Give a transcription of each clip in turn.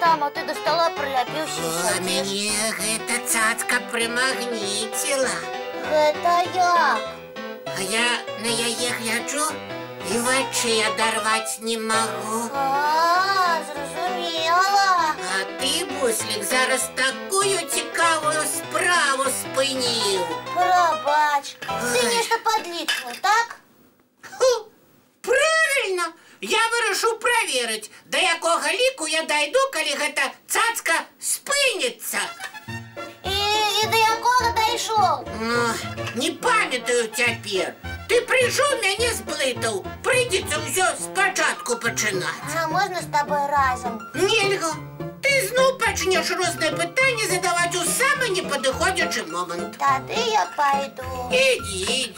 там, а ты до стола прилепился. О, мяне гэта цацка прымагніціла. Гэта як? А я на яе гляджу і вачэй адарваць не магу. Зразумела. А ты, Буслік, зараз такую цікавую справу спыніў. Прабач, ты нешта падлічваў, так? Фу, правильно! Я вырашыў праверыць, да якога ліку я дайду, калі гэта цацка спыніцца. І да якога дайшоў? Не памятаю цяпер. Ты прыйшоў, мяне зблытаў. Прыйдзецца ўсё спачатку пачынаць. А можна з табой разам? Нельга. Ты зноў пачнеш розныя пытанні задаваць у самы непадыходзячы момант. Тады я пайду. Ідзі.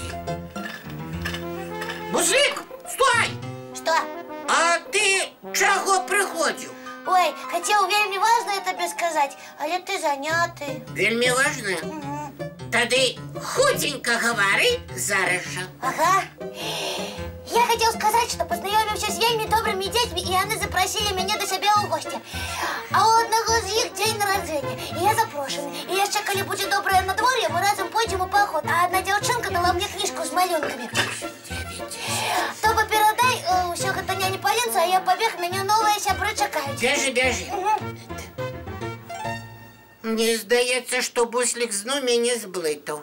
Буслік, стой! Што? А ты чаго прыходзіў? Ой, хацеў вельмі важна табе сказаць, але ты заняты. Вельмі важна? Тады хутенька гавары зараз жа. Ага. Я хотел сказать, что познакомился с вельми добрыми детьми, и они запросили меня до себя в гости. А у одного из них день народжения, и я запрошен. И яшчэ, калі будзе добрае надвор'е, мы разом пойдем у поход. А одна девчонка дала мне книжку с малюнками. Тобі передай, усё гэта няня Полинца, а я побег, меня новые сябры чакаюць. Бяжы, бяжы. Мне здаецца, што Буслік зноў мяне зблытаў.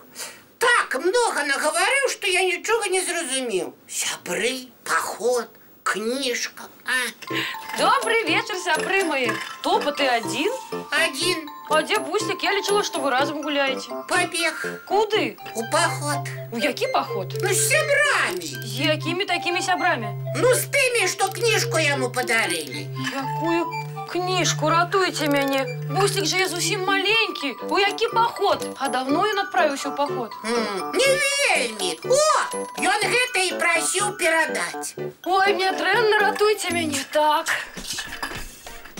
Так много наговорил, что я ничего не зразумеў. Сябры, поход, книжка. Добрый вечер, сябры мои. Топа, ты один? Один. А где Буслик? Я лечила, что вы разом гуляете. Побег. Куды? У поход. У які поход? Ну, с сябрами. С якими такими сябрами? Ну, с теми, что книжку ему подарили. Какую книжку? Ратуйте мяне. Буслик же я зусім маленький. У які поход? А давно он отправился в поход? Не вельмі. О, ён гэта и просил передать. Ой, мне дрэнна, ратуйте мяне. Так.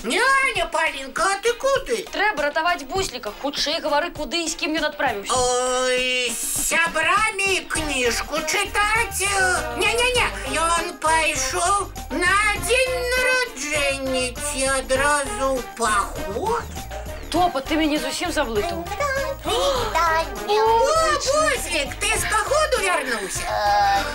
Няня Полинка, а ты куды? Трэба ратаваць Буслика. Хутчэй гавары, куды и с кем ён отправился. Ой, с сябрами книжку читать. Не-не-не, ён пайшоў на день народження ці адразу в поход. Топа, ты мяне зусім заблытаў. О, Буслик, ты с походу вернулся?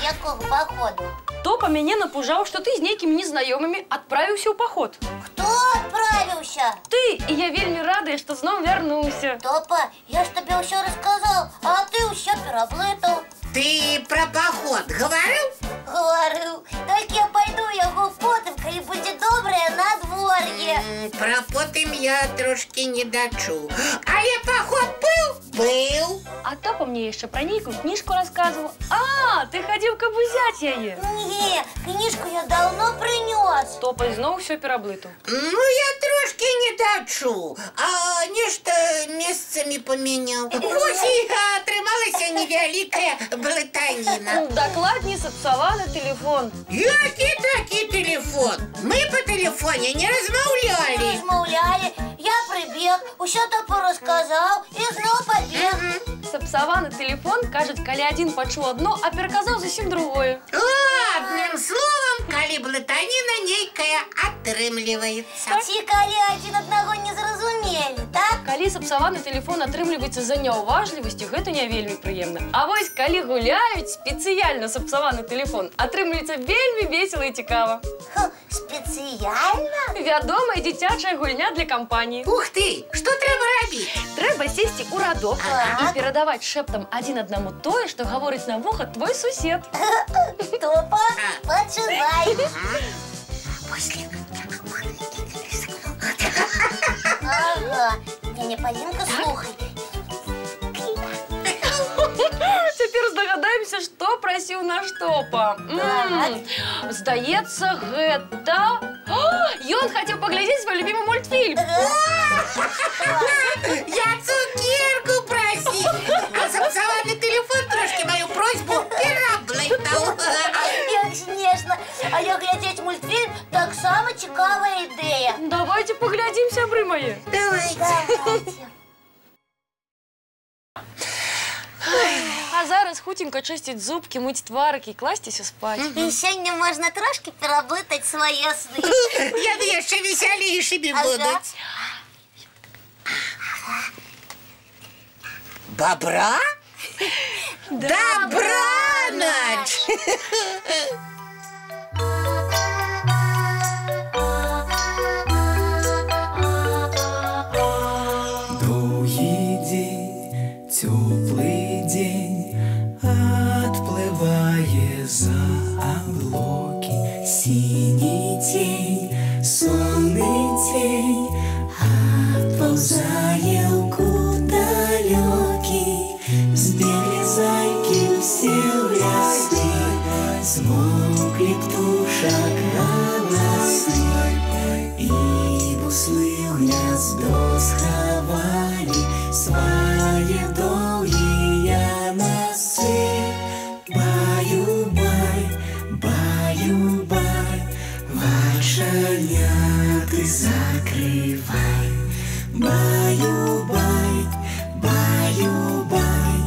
Якого походу? Топа мяне напужаў, что ты с некими незнаёмыми отправился в поход. Кто отправился? Ты, и я вельмі радая, что зноў вярнуўся. Топа, я ж тебе все рассказал, а ты все пераблытаў. Ты про поход говорил? Говорил. Так я пойду яго потым, калі будзе добрае надвор'е. Про потым я трошки не дачуў. Але поход был? Был. А Топа мне еще про нейкую книжку рассказывал. А, ты ходил каб узять яе. Не, книжку я давно принес. Топа зноў все пераблытаў. Ну, я трошки не дачуў, а нешта месцамі поменял. Вось і атрымалася невялікая блытаніна. Дакладней, сапсаваны телефон. Які такі телефон? Мы по телефоне не размаўлялі. Размаўлялі, я прибег, усё Топа рассказал и зноў побег. Сапсаваны телефон, кажуць, калі адзін пачуў адно, а пераказаў зусім другое. Адным словом, калі блытаніна нейкая атрымліваецца. Ці калі адзін аднаго не зразумелі, так? Калі сапсаваны телефон атрымліваецца за няўважлівасці, гэта не вельмі прыемна. А вось калі гуляюць спецыяльна сапсаваны телефон, атрымліваецца вельмі весела і цікава. Спецыяльна? Вядомая дзіцячая гульня для кампаніі. Ух ты, што трэба рабіць? Трэба сесці ў радок і перадаваць шэптам адзін аднаму тое, што гаворыць на вуха твой сусед. Топа, пачынай. Буслік. Ага, няня Полинка, слухай. Цяпер здагадаемся, што прасіў наш Топа. Здаецца, гэта... Ён хацеў паглядзець свой любімы мультфільм. Я цукерку просил, а сапсаваны телефон трошки мою просьбу пераблытаў. Як смешно. Але глядзець мультфільм таксама цікавая ідэя. Давайте паглядзім, сябры мае. Давайте. А зараз час хутенько чистить зубки, мыть тварики и класться спать. І сьогодні можна трошки переработать свої сни. Яны яшчэ весялейшымі будуць. Бобра? Добраноч! Долгий день, теплый день, отплывая за облаки. Синий тень, сонный тень, отползая куда далекий. Сбегли зайки все в лесы, смолкли птушек голосы, и буслы в гнездо сховали свои долгие носы. Баю-бай, баю-бай, вошаняты закрывай. Баю-бай, баю-бай,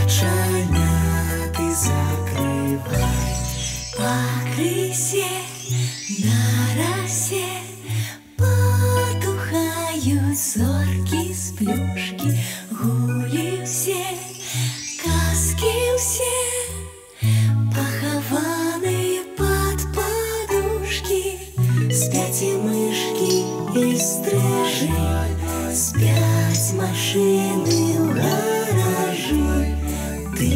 вошаняты закрывай. По крысе на росе потухают зорки с плюшки. Гули все, казки все, похованы под подушки. Спят и мышки, и стрижи, спят машины в гаражи. Ты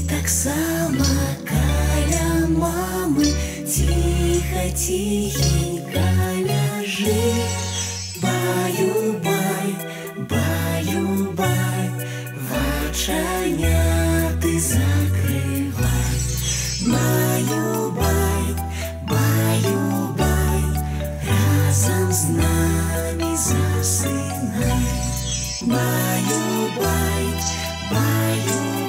так само каля мамы, тихо-тихенько ляжи. Баю-бай, баю-бай, вошаняты закрывай. Баю-бай, баю-бай, разом с нами засынай. Баю-бай, баю-бай.